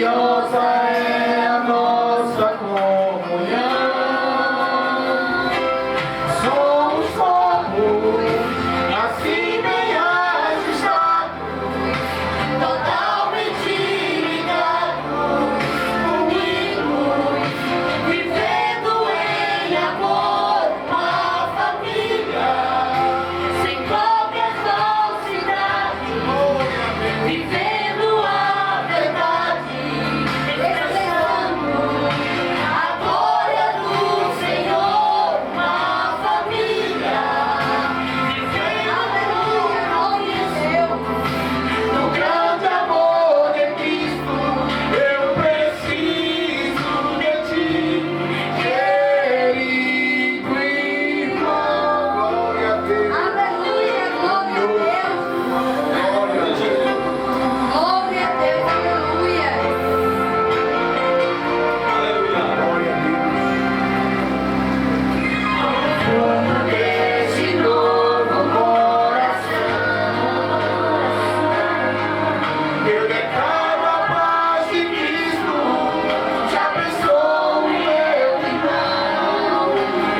preciosa é a nossa comunhão. Somos corpos, assim bem ajustados, totalmente ligados, unidos, vivendo em amor, uma família, sem qualquer falsidade, vivendo a verdade, expressando a glória do Senhor, uma família, vivendo no grande amor de Cristo. Eu preciso de ti, querido irmão. Glória a Deus. Aleluia, glória a Deus. Glória a Deus, aleluia. Glória a Deus. Desse novo coração, eu declaro a paz de Cristo, te abençoo, meu irmão.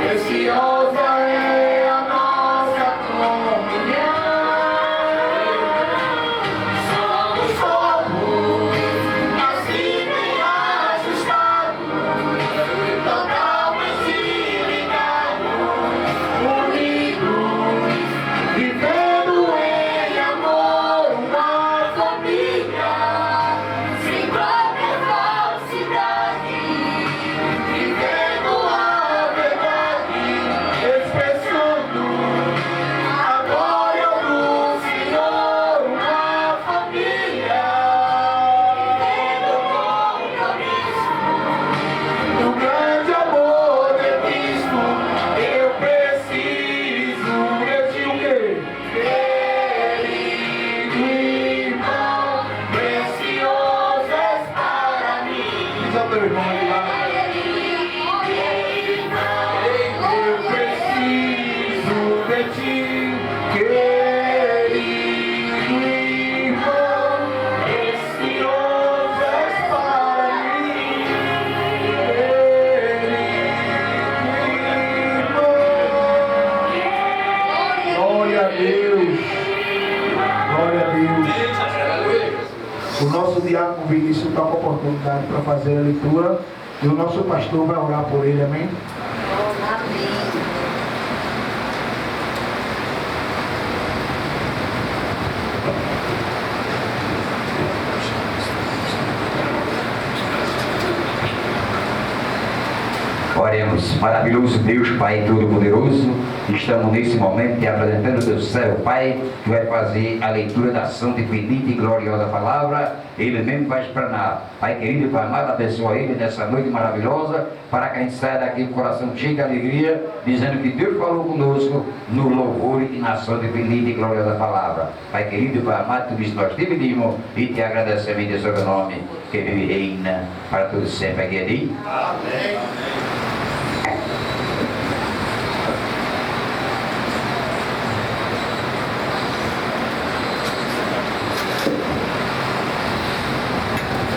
Preciosa é a nossa comunhão. Somos corpos, assim bem ajustados, totalmente ligados, unidos, vivendo em amor, uma família, sem qualquer falsidade, vivendo a verdade, expressando a glória do Senhor, uma família, vivendo compromisso no grande amor de Cristo. Eu preciso de ti, o quê? Querido irmão, precioso és para mim. Diz ao teu irmão ali lá. Eu preciso de ti, querido irmão, precioso és para mim. Glória a Deus. Glória a Deus. O nosso diácono Vinícius está com a oportunidade para fazer a leitura e o nosso pastor vai orar por ele, amém? Oremos. Maravilhoso Deus, Pai Todo-Poderoso, estamos nesse momento te apresentando o teu céu, Pai, que vai fazer a leitura da santa e bendita e gloriosa palavra. Ele mesmo vai explanar. Pai querido e Pai amado, abençoa ele nessa noite maravilhosa, para que a gente saia daqui com o coração cheio de alegria, dizendo que Deus falou conosco no louvor e na santa e bendita e gloriosa palavra. Pai querido e Pai amado, tudo isso nós te pedimos e te agradecemos em seu nome, que vive e reina para todos sempre. Aqui é de Amém.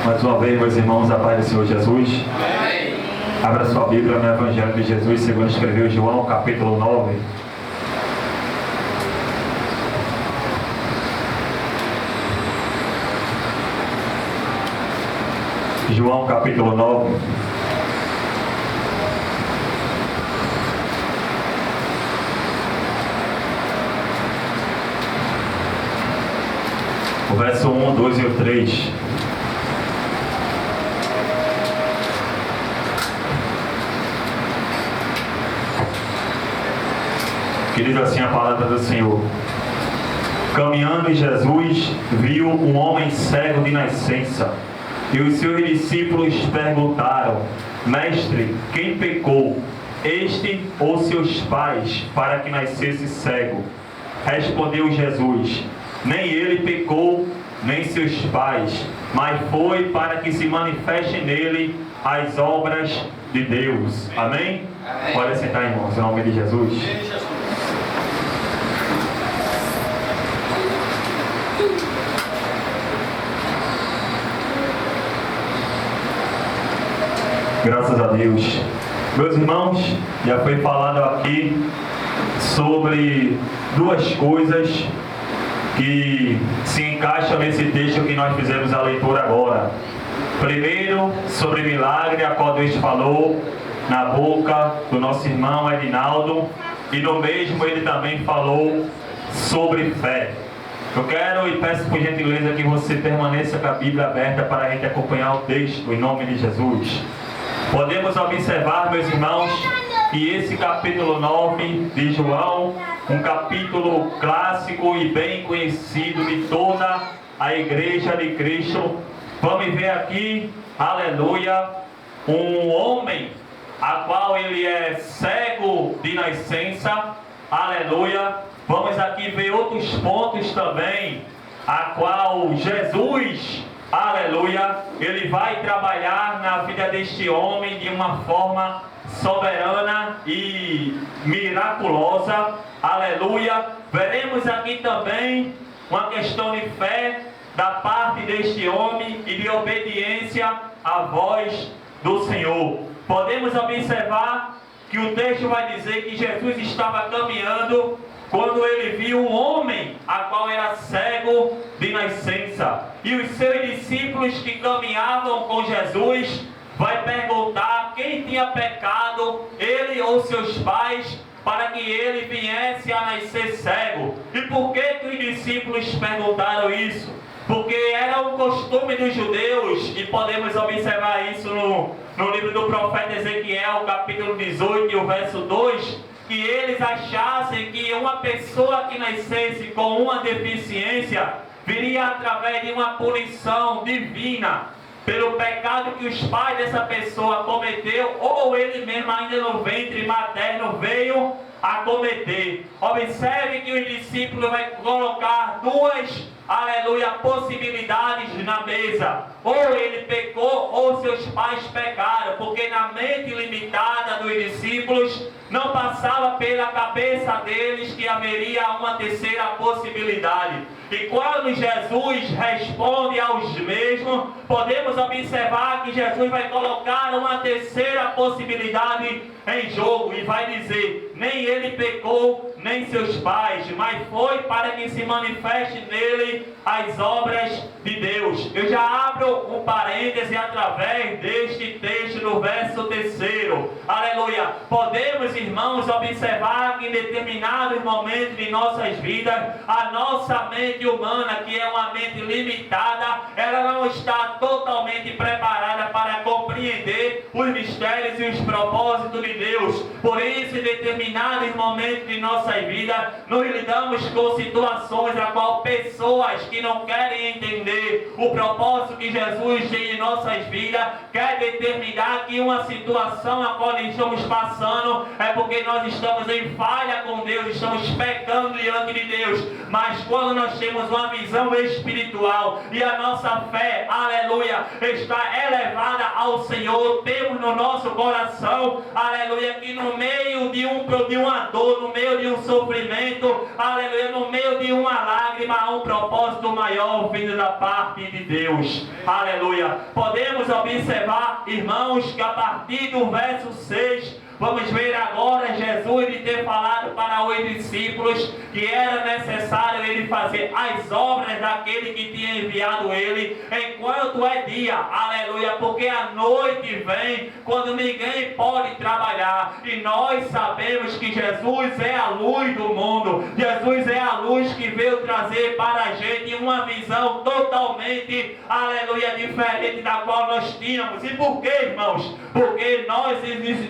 Mais uma vez, meus irmãos, a paz do Senhor Jesus. Amém. Abra sua Bíblia no Evangelho de Jesus, segundo escreveu João, capítulo 9. João, capítulo 9. O verso 1, 2 e o 3. Que diz assim a palavra do Senhor: caminhando Jesus viu um homem cego de nascença, e os seus discípulos perguntaram: Mestre, quem pecou, este ou seus pais, para que nascesse cego? Respondeu Jesus: nem ele pecou, nem seus pais, mas foi para que se manifeste nele as obras de Deus. Amém? Amém. Pode sentar, irmãos, em nome de Jesus. Graças a Deus. Meus irmãos, já foi falado aqui sobre duas coisas que se encaixam nesse texto que nós fizemos a leitura agora. Primeiro, sobre milagre, a qual Deus falou na boca do nosso irmão Edinaldo, e no mesmo ele também falou sobre fé. Eu quero e peço por gentileza que você permaneça com a Bíblia aberta para a gente acompanhar o texto, em nome de Jesus. Podemos observar, meus irmãos, que esse capítulo 9 de João, um capítulo clássico e bem conhecido de toda a igreja de Cristo, vamos ver aqui, aleluia, um homem a qual ele é cego de nascença, aleluia. Vamos aqui ver outros pontos também, a qual Jesus, aleluia, ele vai trabalhar na vida deste homem de uma forma soberana e miraculosa, aleluia. Veremos aqui também uma questão de fé da parte deste homem e de obediência à voz do Senhor. Podemos observar que o texto vai dizer que Jesus estava caminhando quando ele viu um homem a qual era cego de nascença. E os seus discípulos que caminhavam com Jesus vai perguntar quem tinha pecado, ele ou seus pais, para que ele viesse a nascer cego. E por que os discípulos perguntaram isso? Porque era um costume dos judeus, e podemos observar isso no livro do profeta Ezequiel, capítulo 18, e o verso 2, que eles achassem que uma pessoa que nascesse com uma deficiência viria através de uma punição divina pelo pecado que os pais dessa pessoa cometeu, ou ele mesmo ainda no ventre materno veio a cometer. Observe que os discípulos vão colocar duas, aleluia, possibilidades na mesa. Ou ele pecou, ou seus pais pecaram, porque na mente limitada dos discípulos não passava pela cabeça deles que haveria uma terceira possibilidade. E quando Jesus responde aos mesmos, podemos observar que Jesus vai colocar uma terceira possibilidade em jogo e vai dizer: nem ele pecou, nem seus pais, mas foi para que se manifeste nele as obras de Deus. Eu já abro um parêntese através deste texto no verso 3. Aleluia. Podemos, irmãos, observar que em determinados momentos de nossas vidas, a nossa mente humana, que é uma mente limitada, ela não está totalmente preparada para compreender os mistérios e os propósitos de Deus. Por isso, em determinados momentos de nossas vidas, nós lidamos com situações a qual pessoas que não querem entender o propósito que Jesus tem em nossas vidas, quer determinar que uma situação a qual estamos passando é porque nós estamos em falha com Deus, estamos pecando diante de Deus. Mas quando nós temos uma visão espiritual e a nossa fé, aleluia, está elevada ao Senhor, temos no nosso coração, aleluia, que no meio de uma dor, no meio de um sofrimento, aleluia, no meio de uma lágrima, há um propósito maior vindo da parte de Deus, aleluia. Podemos observar, irmãos, que a partir do verso 6, vamos ver agora Jesus de ter falado para os discípulos que era necessário ele fazer as obras daquele que tinha enviado ele enquanto é dia, aleluia, porque a noite vem quando ninguém pode trabalhar, e nós sabemos que Jesus é a luz do mundo, Jesus é a luz que veio trazer para a gente uma visão totalmente, aleluia, diferente da qual nós tínhamos. E por que, irmãos? Porque nós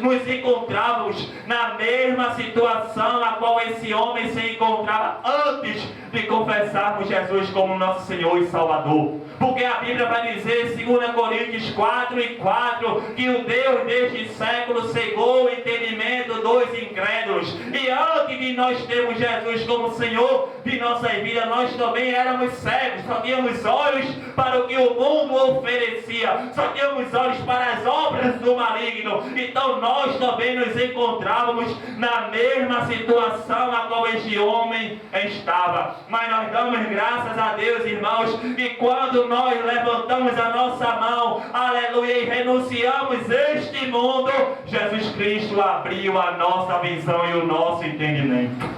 nos encontrávamos na mesma situação na qual esse homem se encontrava antes de confessarmos Jesus como nosso Senhor e Salvador. Porque a Bíblia vai dizer, 2 Coríntios 4:4, que o Deus deste século cegou o entendimento dos incrédulos. E antes de nós termos Jesus como Senhor de nossa vida, nós também éramos cegos, só tínhamos olhos para o que o mundo oferecia, só tínhamos olhos para as obras do maligno. Então nós também também nos encontrávamos na mesma situação a qual este homem estava. Mas nós damos graças a Deus, irmãos, que quando nós levantamos a nossa mão, aleluia, e renunciamos este mundo, Jesus Cristo abriu a nossa visão e o nosso entendimento.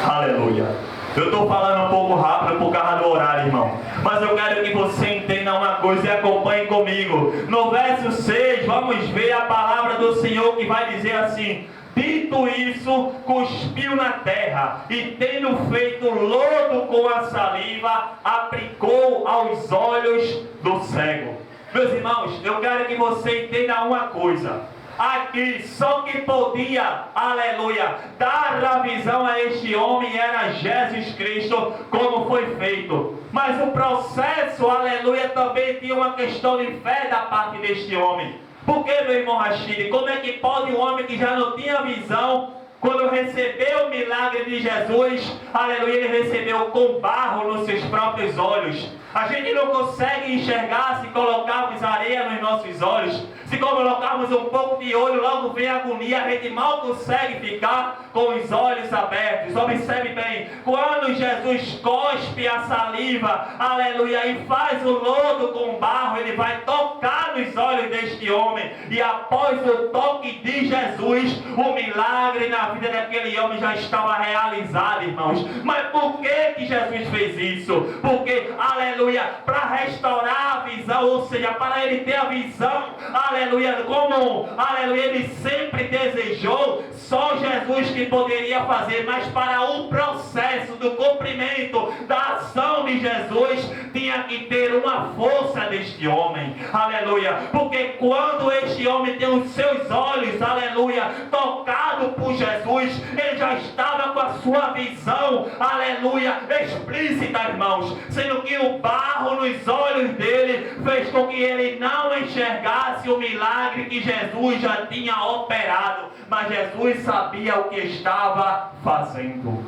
Aleluia. Eu estou falando um pouco rápido por causa do horário, irmão. Mas eu quero que você entenda uma coisa e acompanhe comigo. No verso 6, vamos ver a palavra do Senhor que vai dizer assim: dito isso, cuspiu na terra e, tendo feito lodo com a saliva, aplicou aos olhos do cego. Meus irmãos, eu quero que você entenda uma coisa. Aqui, só que podia, aleluia, dar a visão a este homem era Jesus Cristo, como foi feito. Mas o processo, aleluia, também tinha uma questão de fé da parte deste homem. Porque, meu irmão Rashid, como é que pode um homem que já não tinha visão, quando recebeu o milagre de Jesus, aleluia, ele recebeu com barro nos seus próprios olhos? A gente não consegue enxergar se colocarmos areia nos nossos olhos. Se colocarmos um pouco de olho, logo vem a agonia. A gente mal consegue ficar com os olhos abertos. Observe bem, quando Jesus cospe a saliva, aleluia, e faz o lodo com barro, ele vai tocar nos olhos deste homem. E após o toque de Jesus, o milagre na vida daquele homem já estava realizado, irmãos. Mas por que Jesus fez isso? Porque, aleluia, para restaurar a visão, ou seja, para ele ter a visão, aleluia, como, aleluia, ele sempre desejou, só Jesus que poderia fazer, mas para o processo do cumprimento da ação de Jesus, tinha que ter uma força deste homem, aleluia, porque quando este homem tem os seus olhos, aleluia, tocado por Jesus, ele já estava com a sua visão, aleluia, explícita, irmãos, sendo que o barro nos olhos dele fez com que ele não enxergasse o milagre que Jesus já tinha operado, mas Jesus sabia o que estava fazendo.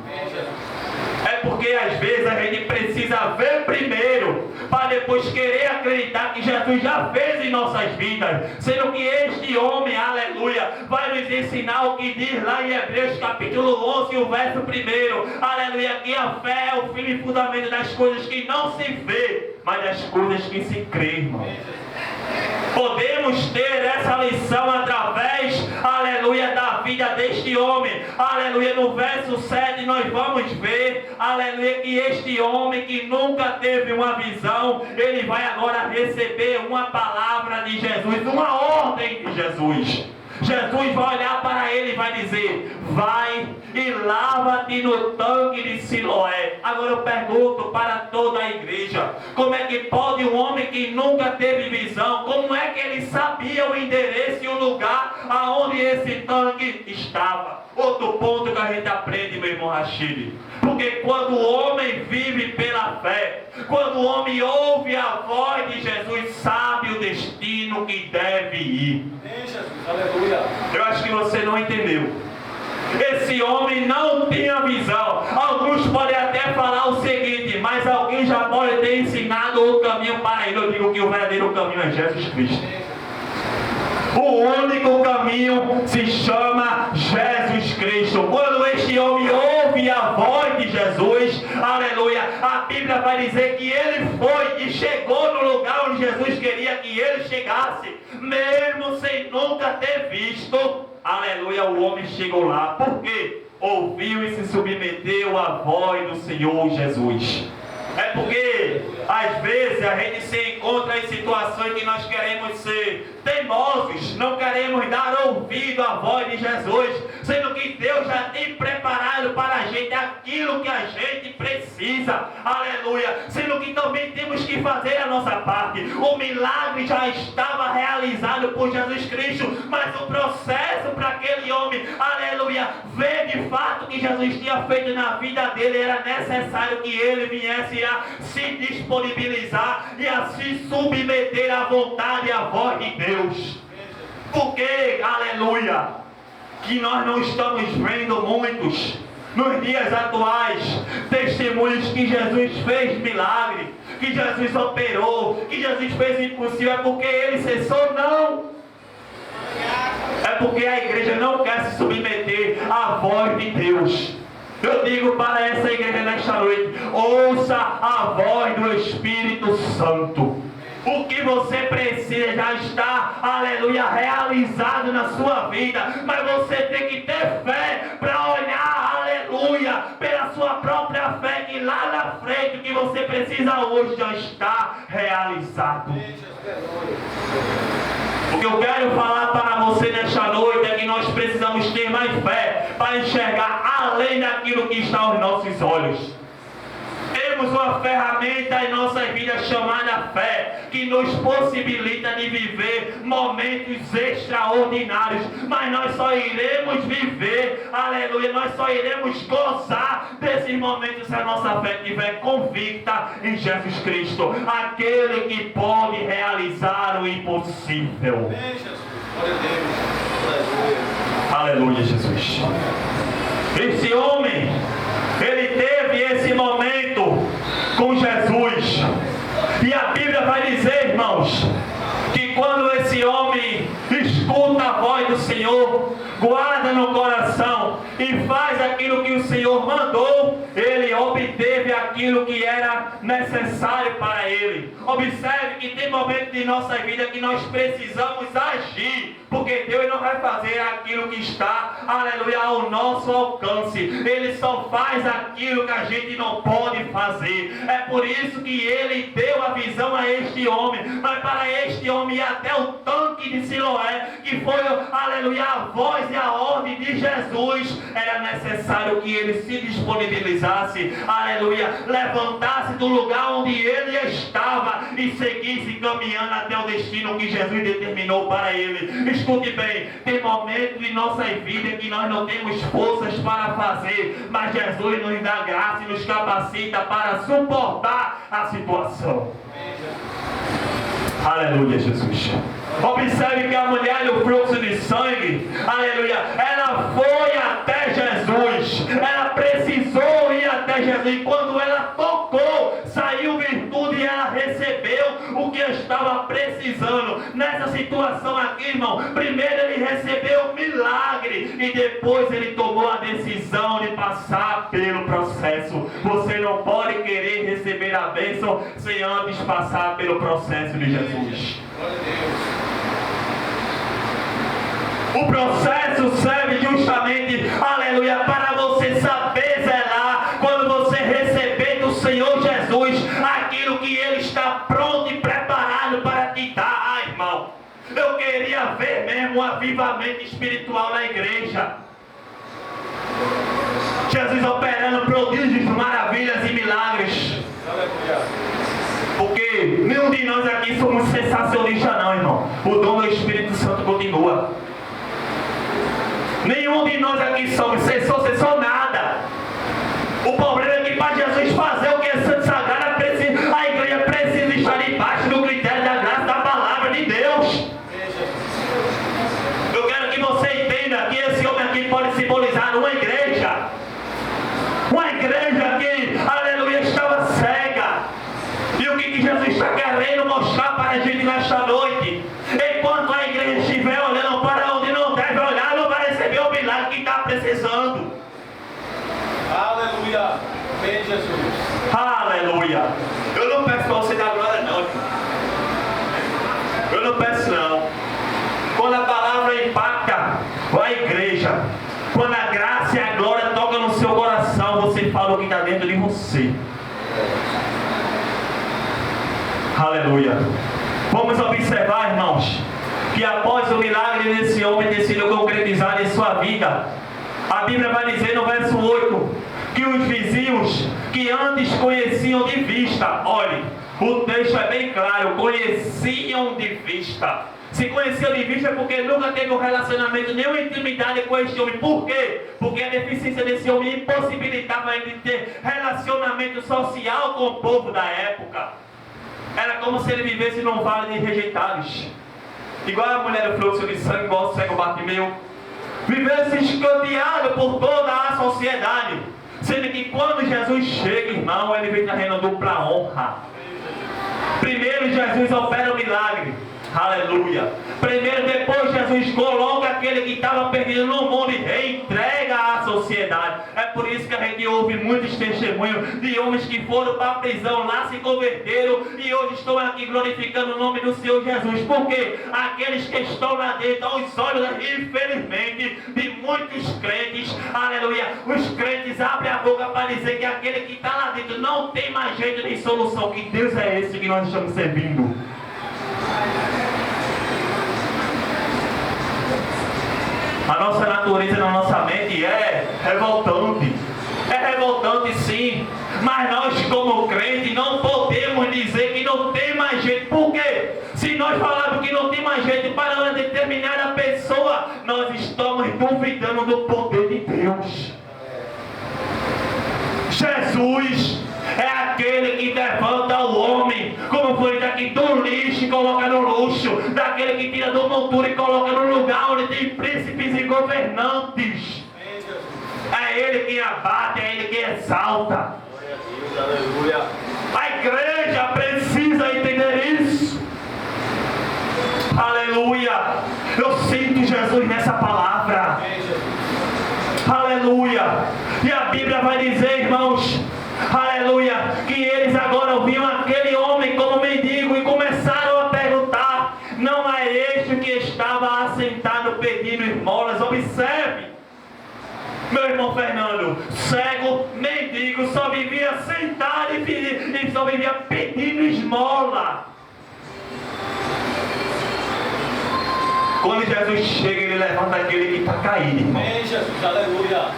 É porque às vezes a gente precisa ver primeiro, para depois querer acreditar que Jesus já fez em nossas vidas, sendo que este homem, aleluia, vai nos ensinar o que diz lá em Hebreus capítulo 11, o verso 1, aleluia, que a fé é o fim e fundamento das coisas que não se vê, mas das coisas que se crê, irmão. Podemos ter essa lição através, aleluia, da vida deste homem. Aleluia, no verso 7 nós vamos ver, aleluia, que este homem que nunca teve uma visão, ele vai agora receber uma palavra de Jesus, uma ordem de Jesus. Jesus vai olhar para ele e vai dizer: vai e lava-te no tanque de Siloé. Agora eu pergunto para toda a igreja: como é que pode um homem que nunca teve visão, como é que ele sabia o endereço e o lugar aonde esse tanque estava? Outro ponto que a gente aprende, meu irmão Rashid, porque quando o homem vive pela fé, quando o homem ouve a voz de Jesus, sabe o destino que deve ir. Eu acho que você não entendeu. Esse homem não tinha visão. Alguns podem até falar o seguinte, mas alguém já pode ter ensinado o caminho para ele. Eu digo que o verdadeiro caminho é Jesus Cristo. O único caminho se chama Jesus Cristo. Quando este homem ouve a voz de Jesus, aleluia, a Bíblia vai dizer que ele foi e chegou no lugar onde Jesus queria que ele chegasse, mesmo sem nunca ter visto. Aleluia, o homem chegou lá. Por quê? Ouviu e se submeteu à voz do Senhor Jesus. É porque, às vezes, a gente se encontra em situações que nós queremos ser teimosos, não queremos dar ouvido à voz de Jesus, sendo que Deus já tem preparado para a gente aquilo que a gente precisa, aleluia, sendo que também temos que fazer a nossa parte. O milagre já estava realizado por Jesus Cristo, mas o processo para aquele homem, aleluia, ver de fato que Jesus tinha feito na vida dele, era necessário que ele viesse a se disponibilizar e a se submeter à vontade e à voz de Deus. Porque, aleluia, que nós não estamos vendo muitos nos dias atuais testemunhos que Jesus fez milagre, que Jesus operou, que Jesus fez impossível, é porque ele cessou? Não. É porque a igreja não quer se submeter à voz de Deus. Eu digo para essa igreja nesta noite: ouça a voz do Espírito Santo. O que você precisa já está, aleluia, realizado na sua vida. Mas você tem que ter fé para olhar, aleluia, pela sua própria fé, que lá na frente o que você precisa hoje já está realizado. O que eu quero falar para você nesta noite é que nós precisamos ter mais fé para enxergar além daquilo que está aos nossos olhos. Temos uma ferramenta em nossas vidas chamada fé, que nos possibilita de viver momentos extraordinários, mas nós só iremos viver, aleluia, nós só iremos gozar desses momentos se a nossa fé estiver convicta em Jesus Cristo, aquele que pode realizar o impossível. Aleluia, Jesus. Esse homem, ele teve esse momento com Jesus. E a Bíblia vai dizer, irmãos, que quando esse homem escuta a voz do Senhor, guarda no coração e faz aquilo que o Senhor mandou, ele obteve aquilo que era necessário para ele. Observe que tem momentos de nossa vida que nós precisamos agir, porque Deus não vai fazer aquilo que está, aleluia, ao nosso alcance. Ele só faz aquilo que a gente não pode fazer. É por isso que ele deu a visão a este homem, mas para este homem ir até o tanque de Siloé, que foi, aleluia, a voz e a ordem de Jesus, era necessário que ele se disponibilizasse, aleluia, levantasse do lugar onde ele estava e seguisse caminhando até o destino que Jesus determinou para ele. Escute bem, tem momentos em nossas vidas que nós não temos forças para fazer, mas Jesus nos dá graça e nos capacita para suportar a situação. Aleluia, Jesus. Observe que a mulher do fluxo de sangue, aleluia, ela foi até Jesus, ela precisou ir até Jesus, e quando ela tocou, saiu virtude e ela recebeu o que estava precisando. Nessa situação aqui, irmão, primeiro ele recebeu o milagre e depois ele tomou a decisão de passar pelo processo. Você não pode querer receber a bênção sem antes passar pelo processo de Jesus. O processo serve justamente, aleluia, para você saber zelar, quando você receber do Senhor Jesus aquilo que Ele está pronto e preparado para te dar. Ah, irmão, eu queria ver mesmo um avivamento espiritual na igreja. Jesus operando prodígios, maravilhas e milagres. Porque nenhum de nós aqui somos sensacionistas não, irmão. O dom do Espírito Santo continua. Nenhum de nós aqui somos sensacionistas nada. O problema é que para Jesus fazer o que é santo e sagrado, a igreja precisa estar debaixo do critério da graça da palavra de Deus. Eu quero que você entenda que esse homem aqui pode simbolizar uma igreja. Uma igreja que, aleluia, estava cega. E o que Jesus está querendo mostrar para a gente nesta noite? Enquanto a igreja estiver olhando para onde não deve olhar, não vai receber o milagre que está precisando. Aleluia. Amém, Jesus. Aleluia. Eu não peço para você dar glória não, irmão. Eu não peço não. Quando a palavra impacta a igreja, quando a graça e a glória tocam no seu coração, você fala o que está dentro de você. Aleluia. Vamos observar, irmãos, que após o milagre desse homem ter sido concretizado em sua vida, a Bíblia vai dizer no verso 8 que os vizinhos que antes conheciam de vista, olhe, o texto é bem claro, conheciam de vista. Se conheciam de vista é porque nunca teve um relacionamento, nenhuma intimidade com este homem. Por quê? Porque a deficiência desse homem impossibilitava ele de ter relacionamento social com o povo da época. Era como se ele vivesse num vale de rejeitados. Igual a mulher do fluxo de sangue, igual o cego Bartimeu. Vivesse escanteado por toda a sociedade. Sendo que quando Jesus chega, irmão, ele vem trazendo dupla honra. Primeiro Jesus opera o milagre. Aleluia. Primeiro, depois Jesus coloca aquele que estava perdido no mundo e reentrega à sociedade. É por isso que a gente ouve muitos testemunhos de homens que foram para a prisão, lá se converteram e hoje estão aqui glorificando o nome do Senhor Jesus. Porque aqueles que estão lá dentro, aos olhos, infelizmente, de muitos crentes, aleluia, os crentes abrem a boca para dizer que aquele que está lá dentro não tem mais jeito de solução. Que Deus é esse que nós estamos servindo? A nossa natureza na nossa mente é revoltante. É revoltante sim. Mas nós como crentes não podemos dizer que não tem mais jeito. Por quê? Se nós falarmos que não tem mais jeito para uma determinada pessoa, nós estamos duvidando do poder de Deus. Jesus é aquele que levanta o homem, como foi daqui do lixo e coloca no luxo, daquele que tira do monturo e coloca no lugar onde tem príncipes e governantes. É Ele quem abate, é Ele quem exalta. A igreja precisa entender isso. Aleluia. Eu sinto Jesus nessa palavra. Aleluia. E a Bíblia vai dizer, irmãos, aleluia, que eles agora ouviam aquele homem como mendigo e começaram a perguntar: não é este que estava assentado pedindo esmolas? Observe, meu irmão Fernando, cego, mendigo, só vivia sentado e só vivia pedindo esmola. Quando Jesus chega, Ele levanta aquele que está caído, irmão. Amém, Jesus, aleluia.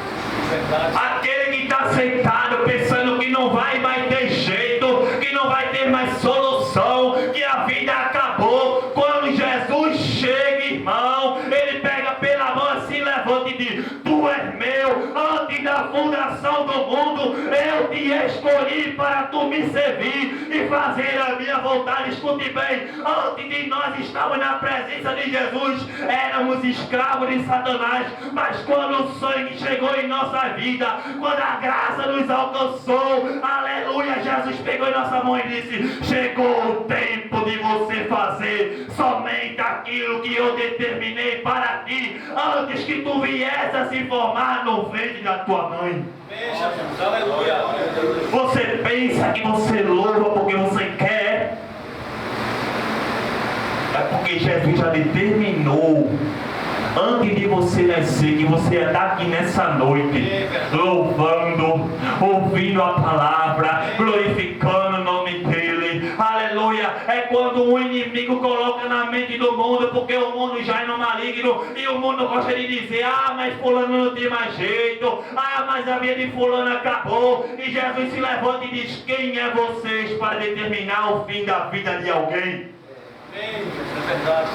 Verdade. Aquele que está sentado pensando que não vai mais ter jeito, que não vai ter mais solução, que a vida acabou. Quando Jesus chega, irmão, Ele pega pela mão assim, levanta e diz: tu és meu, antes da fundação do mundo eu te escolhi para tu me servir e fazer a minha vontade. Escute bem, antes de nós estarmos na presença de Jesus, éramos escravos de Satanás, mas quando o sangue chegou em nossa vida, quando a graça nos alcançou, aleluia, Jesus pegou em nossa mão e disse: chegou o tempo de você fazer somente aquilo que eu determinei para ti, antes que tu viesse a se formar no ventre da tua mãe. Amém, Jesus, aleluia. Você pensa que você louva porque você quer? É porque Jesus já determinou, antes de você nascer, que você ia estar aqui nessa noite, louvando, ouvindo a palavra, glorificando o nome dEle. Aleluia. É quando o inimigo coloca na mente do mundo, porque o mundo já é no maligno, e o mundo gosta de dizer: ah, mas fulano não tem mais jeito, ah, mas a vida de fulano acabou. E Jesus se levanta e diz: quem é vocês para determinar o fim da vida de alguém? Amém, Jesus, é verdade.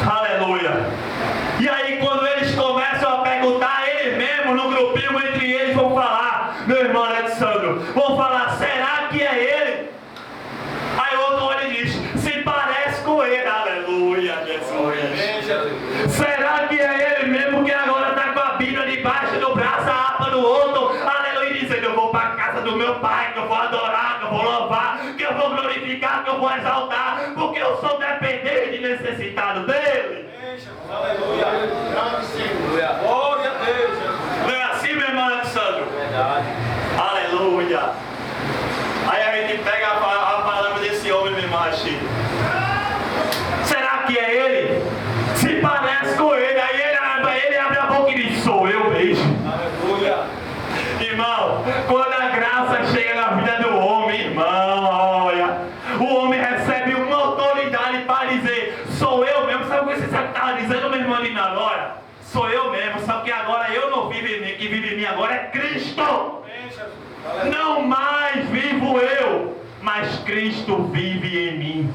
Aleluia. E aí quando eles começam a perguntar, eles mesmos no grupinho entre eles vão falar: meu irmão Alexandre, vão falar: será que é ele? Aí outro olha e diz: se parece com ele. Aleluia, Jesus. Será que é ele mesmo que agora está com a Bíblia debaixo do braço, a harpa do outro? Aleluia, dizendo: eu vou para a casa do meu pai, que eu vou adorar, que eu vou louvar, que eu vou glorificar, que eu vou exaltar, porque eu sou dependente e necessitado dele. Aleluia. Aleluia. Glória a Deus, Jesus. Não é assim, meu irmão Alexandre? Verdade. Aleluia. Aí a gente pega a palavra desse homem, meu irmão Rachid. Será que é ele? Se parece com ele. Aí ele abre a boca e diz: sou eu mesmo. Aleluia. Irmão, quando a graça chega na vida do homem, irmão, olha, o homem recebe uma autoridade para dizer: sou eu mesmo. Sabe o que você estava dizendo, meu irmão Lino, agora? Sou eu mesmo, só que agora eu não vivo em mim, quem vive em mim agora é Cristo. Amém, Jesus. Não mais vivo eu, mas Cristo vive em mim.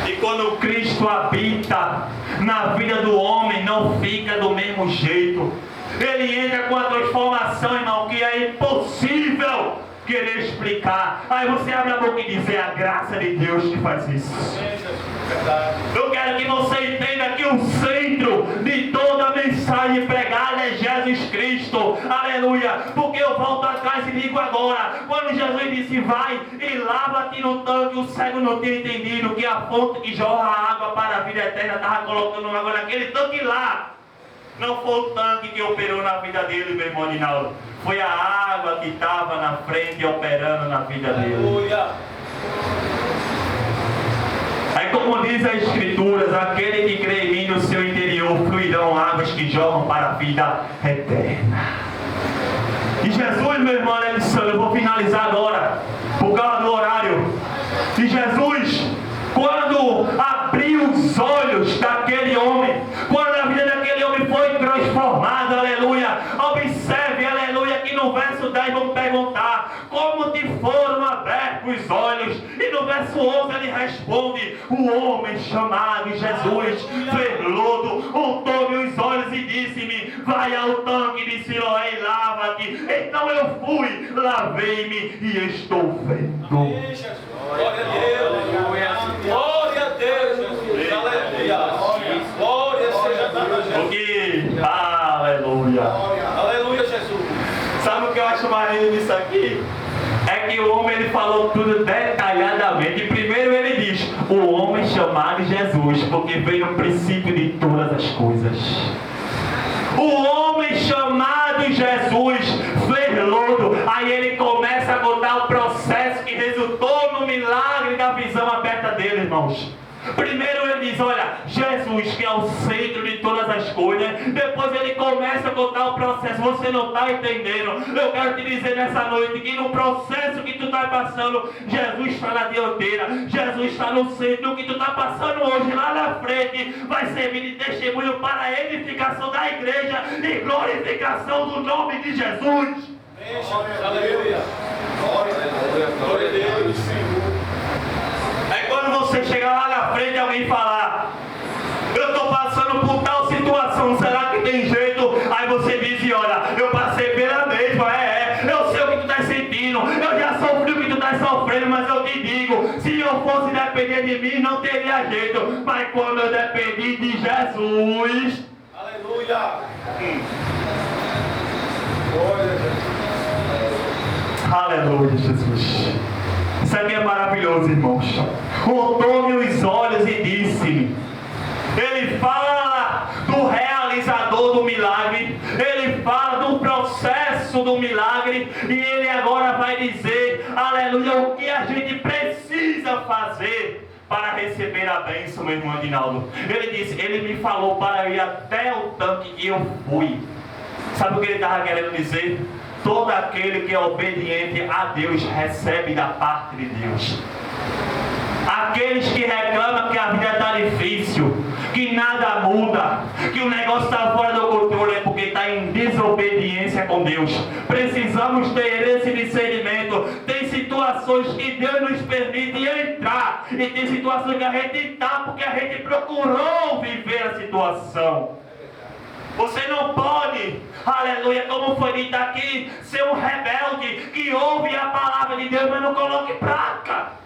E quando Cristo habita na vida do homem, não fica do mesmo jeito. Ele entra com a transformação, irmão, que é impossível querer explicar. Aí você abre a boca e diz: é a graça de Deus que faz isso. Amém, Jesus. Verdade. Eu quero que você entenda que o centro de toda a mensagem pregada é Jesus Cristo. Aleluia. aleluia, porque eu volto atrás e digo agora, quando Jesus disse, vai e lava-te no tanque, o cego não tinha entendido que a fonte que jorra água para a vida eterna estava colocando água naquele tanque lá. Não foi o tanque que operou na vida dele, meu irmão Adinaldo. Foi a água que estava na frente operando na vida dele. Aleluia. Aí como diz as Escrituras, aquele que crê em mim, no seu interior fluirão águas que jorram para a vida eterna. E Jesus, meu irmão Alexandre, eu vou finalizar agora, por causa do horário. E Jesus, quando abriu os olhos daquele homem, quando a vida daquele homem foi transformada, aleluia, observe, aleluia, que no verso 10 vamos perguntar, como te foram abertos os olhos? E no verso 11 ele responde, o homem chamado Jesus fez lodo, untou-me os olhos e disse-me, vai ao tanque de Siloé e lava-te. Então eu fui, lavei-me e estou vendo. Glória a Deus. Glória a Deus, Jesus. Aleluia. Glória seja a Deus, Jesus. Porque, aleluia. Aleluia, Jesus. Sabe o que eu acho mais lindo disso aqui? É que o homem ele falou tudo detalhadamente. Primeiro ele diz, o homem chamado Jesus, porque veio no princípio de todas as coisas. O homem chamado Jesus fez lodo. Aí ele começa a contar o processo que resultou no milagre da visão aberta dele, irmãos. Primeiro ele diz, olha, Jesus que é o centro de todas as coisas. Depois ele começa a contar o processo. Você não está entendendo. Eu quero te dizer nessa noite que no processo que tu está passando, Jesus está na dianteira, Jesus está no centro. O que tu está passando hoje lá na frente vai servir de testemunho para a edificação da igreja e glorificação do nome de Jesus. Aleluia. Glória a Deus, Senhor. Aí quando você chegar lá na frente e alguém falar, eu estou passando por tal situação, será que tem jeito? Aí você diz, olha, eu passei pela mesma, eu sei o que tu está sentindo, eu já sofri o que tu está sofrendo, mas eu te digo, se eu fosse depender de mim, não teria jeito, mas quando eu dependi de Jesus, aleluia. Glória a Deus. aleluia, Jesus. Isso aqui é maravilhoso, irmãos. Untou-me os olhos e disse-me. Ele fala do realizador do milagre. Ele fala do processo do milagre. E ele agora vai dizer, aleluia, o que a gente precisa fazer para receber a bênção, meu irmão Adinaldo. Ele disse, ele me falou para ir até o tanque e eu fui. Sabe o que ele estava querendo dizer? Todo aquele que é obediente a Deus recebe da parte de Deus. Aqueles que reclamam que a vida está difícil, que nada muda, que o negócio está fora do controle, é porque está em desobediência com Deus. Precisamos ter esse discernimento. Tem situações que Deus nos permite entrar, e tem situações que a gente está porque a gente procurou viver a situação. Você não pode, aleluia, como foi dito aqui, ser um rebelde que ouve a palavra de Deus, mas não coloca em prática.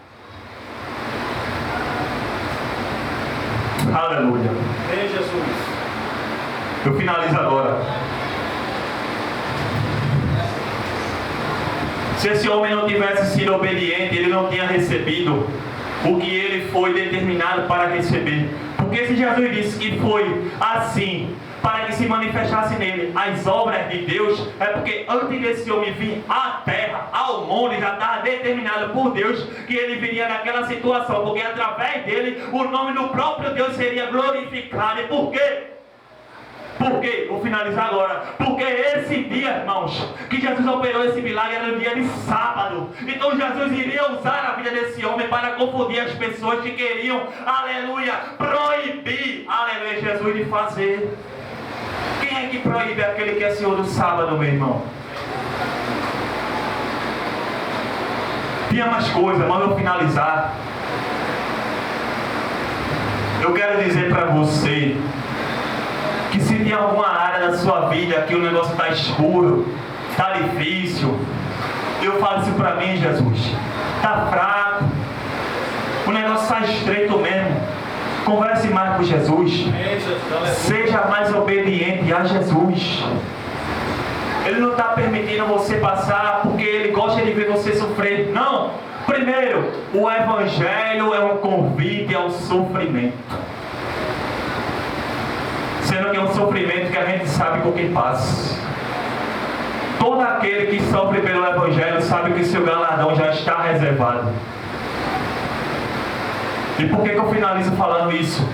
Aleluia. Ei, Jesus. Eu finalizo agora. Se esse homem não tivesse sido obediente, ele não tinha recebido o que ele foi determinado para receber. Porque se Jesus disse que foi assim, para que se manifestasse nele as obras de Deus, é porque antes desse homem vir à terra, ao mundo, já estava determinado por Deus que ele viria naquela situação, porque através dele o nome do próprio Deus seria glorificado. E por quê? Por quê? Vou finalizar agora. Porque esse dia, irmãos, que Jesus operou esse milagre era no dia de sábado. Então Jesus iria usar a vida desse homem para confundir as pessoas que queriam, aleluia, proibir, aleluia, Jesus de fazer. Quem é que proíbe aquele que é senhor do sábado, meu irmão? Tinha mais coisa, mas eu vou finalizar. Eu quero dizer para você que se tem alguma área da sua vida que o negócio está escuro, está difícil, eu falo isso para mim, Jesus, está fraco, o negócio está estreito mesmo. Converse mais com Jesus. Seja mais obediente a Jesus. Ele não está permitindo você passar porque Ele gosta de ver você sofrer. Não! Primeiro, o Evangelho é um convite ao sofrimento. Sendo que é um sofrimento que a gente sabe com que passa. Todo aquele que sofre pelo Evangelho sabe que seu galardão já está reservado. E por que eu finalizo falando isso?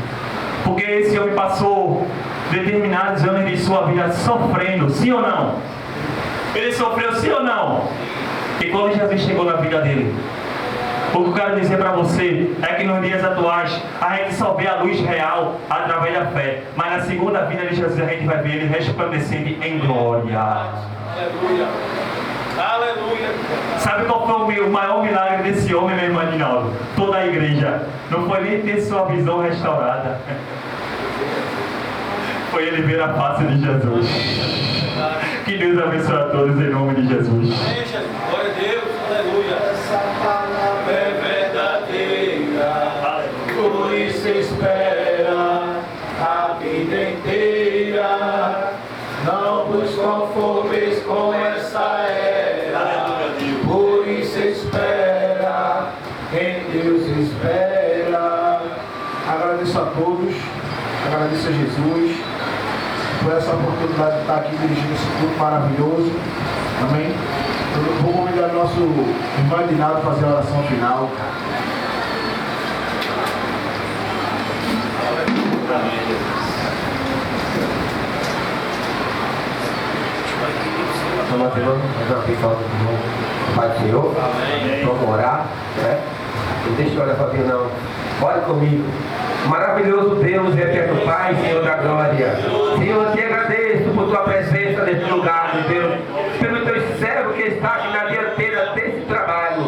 Porque esse homem passou determinados anos de sua vida sofrendo, sim ou não? Ele sofreu, sim ou não? E quando Jesus chegou na vida dele, o que eu quero dizer para você é que nos dias atuais a gente só vê a luz real através da fé, mas na segunda vinda de Jesus a gente vai ver ele resplandecendo em glória. Aleluia. Aleluia. Sabe qual foi o maior milagre desse homem, meu irmão Adinaldo? Toda a igreja. Não foi nem ter sua visão restaurada. Foi ele ver a face de Jesus. Que Deus abençoe a todos em nome de Jesus. Amém, Jesus. Glória a Deus. Aleluia. Essa palavra é verdadeira. Por isso espera a vida inteira. Não vos conformeis com essa era. Por isso espera, em Deus espera. Agradeço a todos, agradeço a Jesus por essa oportunidade de estar aqui dirigindo esse culto maravilhoso. Amém? Eu vou convidar nosso irmão Adinaldo a fazer a oração final. Vamos, Senhor, mais uma vez falando do Pai do Senhor. Vamos orar, né? Não deixa eu olhar sozinho, não. Ore comigo. Maravilhoso Deus e eterno Pai, Senhor da glória. Senhor, eu te agradeço por tua presença neste lugar, meu Deus. Pelo teu servo que está aqui na dianteira desse trabalho.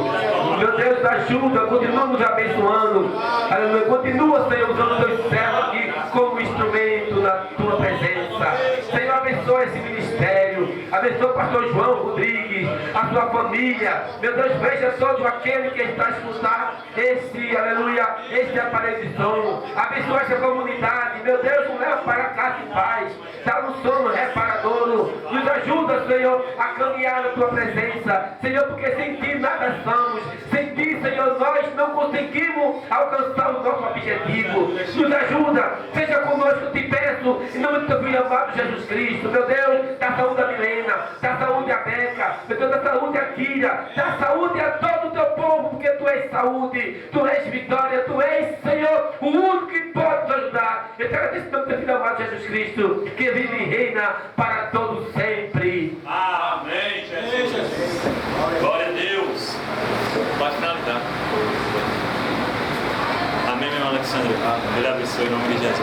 Meu Deus, ajuda, continua nos abençoando. Aleluia. Continua, Senhor, usando o teu servo aqui como instrumento na tua presença. Senhor, abençoa esse ministério. Abençoa o pastor João Rodrigues, a sua família. Meu Deus, veja todo aquele que está a escutar esse, aleluia, este aparelho de som. Abençoa essa comunidade. Meu Deus, nos leva para casa de paz. Dá um sono reparador. Nos ajuda, Senhor, a caminhar na tua presença. Senhor, porque sem ti nada somos. Sem ti, Senhor, nós não conseguimos alcançar o nosso objetivo. Nos ajuda. Seja conosco, te peço, em nome do teu filho amado Jesus Cristo. Meu Deus, dá saúde a Milena, dá saúde a Beca, meu Deus, dá saúde a Kira, dá saúde a todo o teu povo, porque tu és saúde, tu és vitória, tu és, Senhor, o único que pode nos ajudar. Eu te agradeço pelo teu filho amado Jesus Cristo, que vive e reina para todos sempre. Amém, Jesus. Glória a Deus. Pode finalizar. Amém, meu irmão Alexandre. Deus abençoe em nome de Jesus.